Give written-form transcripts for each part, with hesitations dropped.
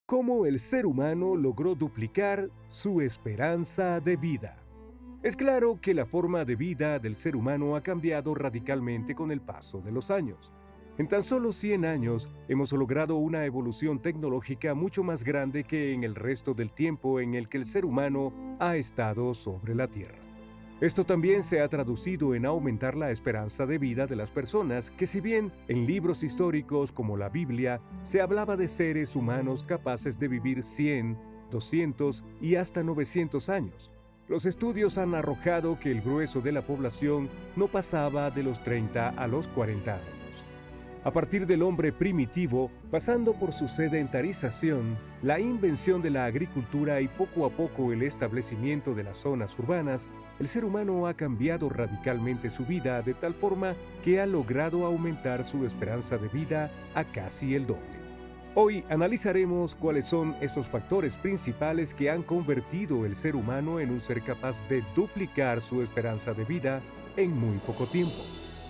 cómo el ser humano logró duplicar su esperanza de vida. Es claro que la forma de vida del ser humano ha cambiado radicalmente con el paso de los años. En tan solo 100 años hemos logrado una evolución tecnológica mucho más grande que en el resto del tiempo en el que el ser humano ha estado sobre la Tierra. Esto también se ha traducido en aumentar la esperanza de vida de las personas, que si bien en libros históricos como la Biblia se hablaba de seres humanos capaces de vivir 100, 200 y hasta 900 años, los estudios han arrojado que el grueso de la población no pasaba de los 30 a los 40 años. A partir del hombre primitivo, pasando por su sedentarización, la invención de la agricultura y poco a poco el establecimiento de las zonas urbanas, el ser humano ha cambiado radicalmente su vida de tal forma que ha logrado aumentar su esperanza de vida a casi el doble. Hoy analizaremos cuáles son esos factores principales que han convertido el ser humano en un ser capaz de duplicar su esperanza de vida en muy poco tiempo.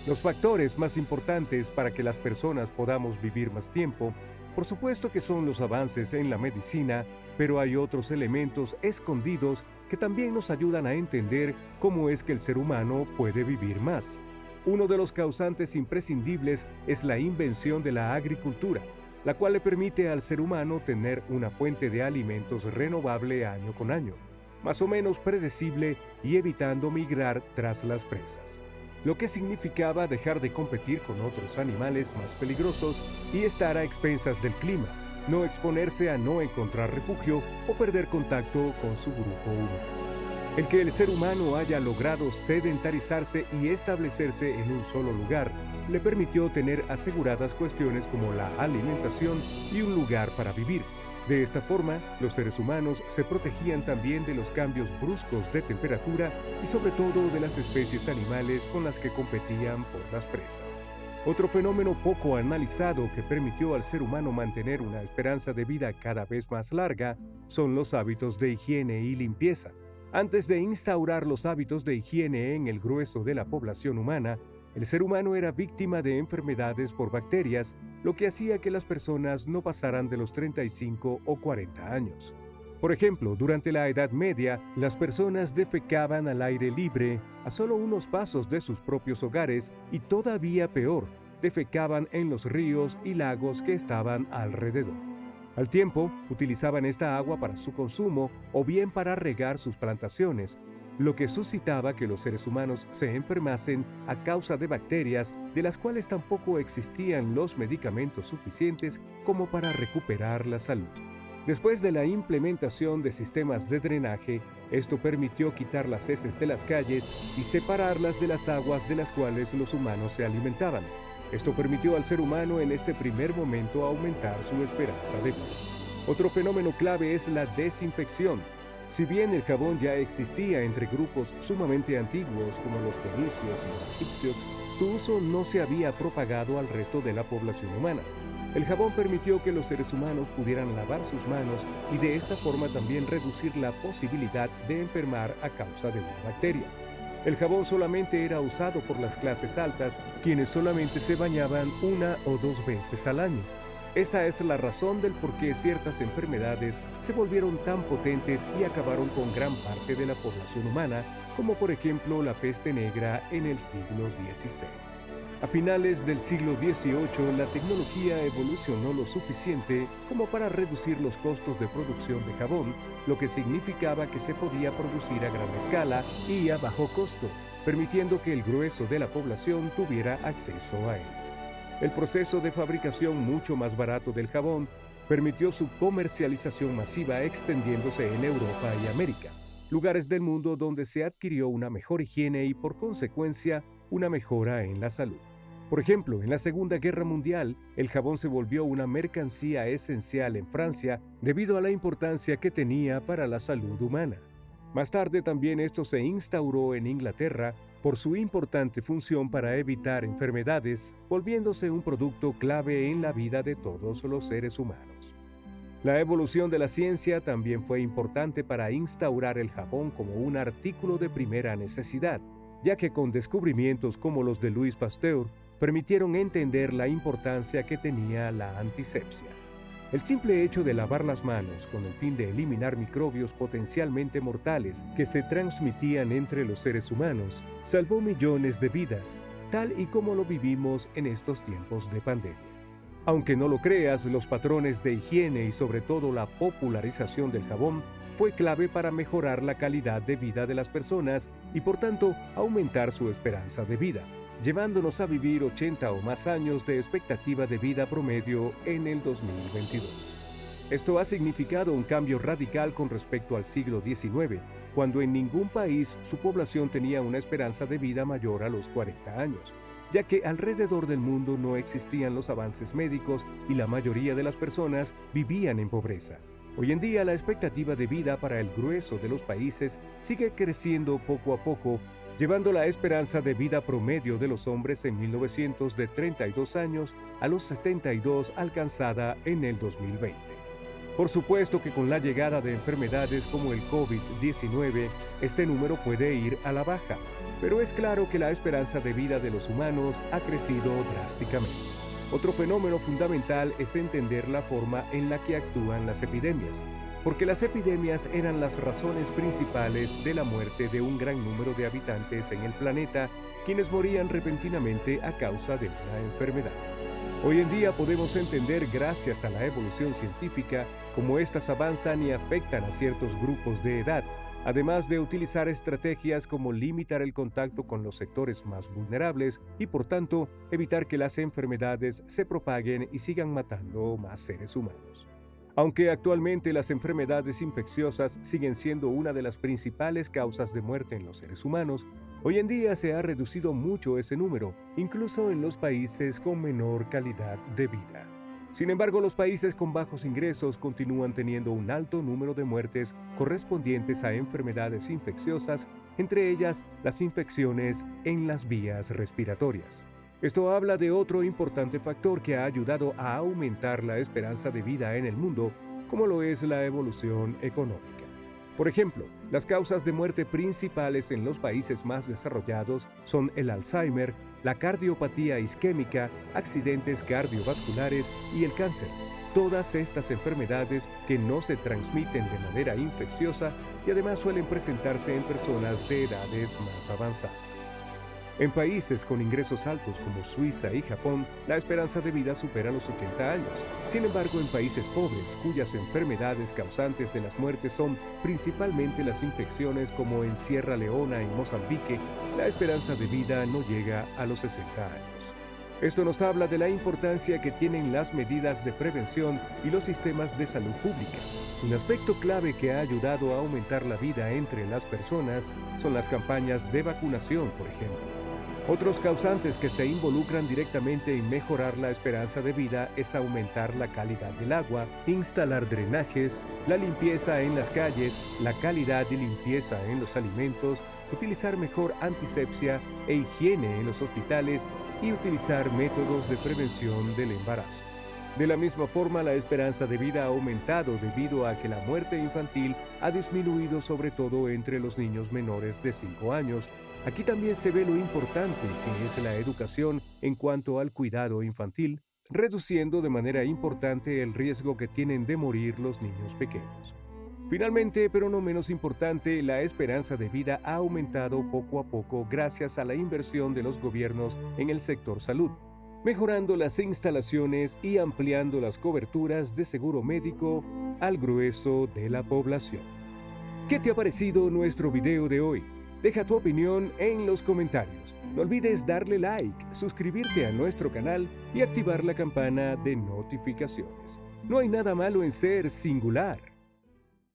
Los factores más importantes para que las personas podamos vivir más tiempo, por supuesto que son los avances en la medicina, pero hay otros elementos escondidos que también nos ayudan a entender cómo es que el ser humano puede vivir más. Uno de los causantes imprescindibles es la invención de la agricultura, la cual le permite al ser humano tener una fuente de alimentos renovable año con año, más o menos predecible y evitando migrar tras las presas, lo que significaba dejar de competir con otros animales más peligrosos y estar a expensas del clima, no exponerse a no encontrar refugio o perder contacto con su grupo humano. El que el ser humano haya logrado sedentarizarse y establecerse en un solo lugar le permitió tener aseguradas cuestiones como la alimentación y un lugar para vivir. De esta forma, los seres humanos se protegían también de los cambios bruscos de temperatura y sobre todo de las especies animales con las que competían por las presas. Otro fenómeno poco analizado que permitió al ser humano mantener una esperanza de vida cada vez más larga son los hábitos de higiene y limpieza. Antes de instaurar los hábitos de higiene en el grueso de la población humana, el ser humano era víctima de enfermedades por bacterias, lo que hacía que las personas no pasaran de los 35 o 40 años. Por ejemplo, durante la Edad Media, las personas defecaban al aire libre, a solo unos pasos de sus propios hogares, y todavía peor, defecaban en los ríos y lagos que estaban alrededor. Al tiempo, utilizaban esta agua para su consumo o bien para regar sus plantaciones, lo que suscitaba que los seres humanos se enfermasen a causa de bacterias de las cuales tampoco existían los medicamentos suficientes como para recuperar la salud. Después de la implementación de sistemas de drenaje, esto permitió quitar las heces de las calles y separarlas de las aguas de las cuales los humanos se alimentaban. Esto permitió al ser humano en este primer momento aumentar su esperanza de vida. Otro fenómeno clave es la desinfección. Si bien el jabón ya existía entre grupos sumamente antiguos como los fenicios y los egipcios, su uso no se había propagado al resto de la población humana. El jabón permitió que los seres humanos pudieran lavar sus manos y de esta forma también reducir la posibilidad de enfermar a causa de una bacteria. El jabón solamente era usado por las clases altas, quienes solamente se bañaban 1 o 2 veces al año. Esta es la razón del por qué ciertas enfermedades se volvieron tan potentes y acabaron con gran parte de la población humana, como por ejemplo la peste negra en el siglo XVI. A finales del siglo XVIII, la tecnología evolucionó lo suficiente como para reducir los costos de producción de jabón, lo que significaba que se podía producir a gran escala y a bajo costo, permitiendo que el grueso de la población tuviera acceso a él. El proceso de fabricación mucho más barato del jabón permitió su comercialización masiva extendiéndose en Europa y América, lugares del mundo donde se adquirió una mejor higiene y por consecuencia una mejora en la salud. Por ejemplo, en la Segunda Guerra Mundial, el jabón se volvió una mercancía esencial en Francia debido a la importancia que tenía para la salud humana. Más tarde también esto se instauró en Inglaterra por su importante función para evitar enfermedades, volviéndose un producto clave en la vida de todos los seres humanos. La evolución de la ciencia también fue importante para instaurar el jabón como un artículo de primera necesidad, ya que con descubrimientos como los de Louis Pasteur permitieron entender la importancia que tenía la antisepsia. El simple hecho de lavar las manos con el fin de eliminar microbios potencialmente mortales que se transmitían entre los seres humanos salvó millones de vidas, tal y como lo vivimos en estos tiempos de pandemia. Aunque no lo creas, los patrones de higiene y sobre todo la popularización del jabón fue clave para mejorar la calidad de vida de las personas y por tanto aumentar su esperanza de vida, llevándonos a vivir 80 o más años de expectativa de vida promedio en el 2022. Esto ha significado un cambio radical con respecto al siglo XIX, cuando en ningún país su población tenía una esperanza de vida mayor a los 40 años, ya que alrededor del mundo no existían los avances médicos y la mayoría de las personas vivían en pobreza. Hoy en día la expectativa de vida para el grueso de los países sigue creciendo poco a poco, llevando la esperanza de vida promedio de los hombres en 1900 de 32 años a los 72 alcanzada en el 2020. Por supuesto que con la llegada de enfermedades como el COVID-19, este número puede ir a la baja, pero es claro que la esperanza de vida de los humanos ha crecido drásticamente. Otro fenómeno fundamental es entender la forma en la que actúan las epidemias, porque las epidemias eran las razones principales de la muerte de un gran número de habitantes en el planeta, quienes morían repentinamente a causa de una enfermedad. Hoy en día podemos entender, gracias a la evolución científica, cómo éstas avanzan y afectan a ciertos grupos de edad, además de utilizar estrategias como limitar el contacto con los sectores más vulnerables y, por tanto, evitar que las enfermedades se propaguen y sigan matando más seres humanos. Aunque actualmente las enfermedades infecciosas siguen siendo una de las principales causas de muerte en los seres humanos, hoy en día se ha reducido mucho ese número, incluso en los países con menor calidad de vida. Sin embargo, los países con bajos ingresos continúan teniendo un alto número de muertes correspondientes a enfermedades infecciosas, entre ellas las infecciones en las vías respiratorias. Esto habla de otro importante factor que ha ayudado a aumentar la esperanza de vida en el mundo, como lo es la evolución económica. Por ejemplo, las causas de muerte principales en los países más desarrollados son el Alzheimer, la cardiopatía isquémica, accidentes cardiovasculares y el cáncer. Todas estas enfermedades que no se transmiten de manera infecciosa y además suelen presentarse en personas de edades más avanzadas. En países con ingresos altos como Suiza y Japón, la esperanza de vida supera los 80 años. Sin embargo, en países pobres, cuyas enfermedades causantes de las muertes son principalmente las infecciones como en Sierra Leona y Mozambique, la esperanza de vida no llega a los 60 años. Esto nos habla de la importancia que tienen las medidas de prevención y los sistemas de salud pública. Un aspecto clave que ha ayudado a aumentar la vida entre las personas son las campañas de vacunación, por ejemplo. Otros causantes que se involucran directamente en mejorar la esperanza de vida es aumentar la calidad del agua, instalar drenajes, la limpieza en las calles, la calidad y limpieza en los alimentos, utilizar mejor antisepsia e higiene en los hospitales y utilizar métodos de prevención del embarazo. De la misma forma, la esperanza de vida ha aumentado debido a que la muerte infantil ha disminuido sobre todo entre los niños menores de 5 años. Aquí también se ve lo importante que es la educación en cuanto al cuidado infantil, reduciendo de manera importante el riesgo que tienen de morir los niños pequeños. Finalmente, pero no menos importante, la esperanza de vida ha aumentado poco a poco gracias a la inversión de los gobiernos en el sector salud, mejorando las instalaciones y ampliando las coberturas de seguro médico al grueso de la población. ¿Qué te ha parecido nuestro video de hoy? Deja tu opinión en los comentarios. No olvides darle like, suscribirte a nuestro canal y activar la campana de notificaciones. No hay nada malo en ser singular.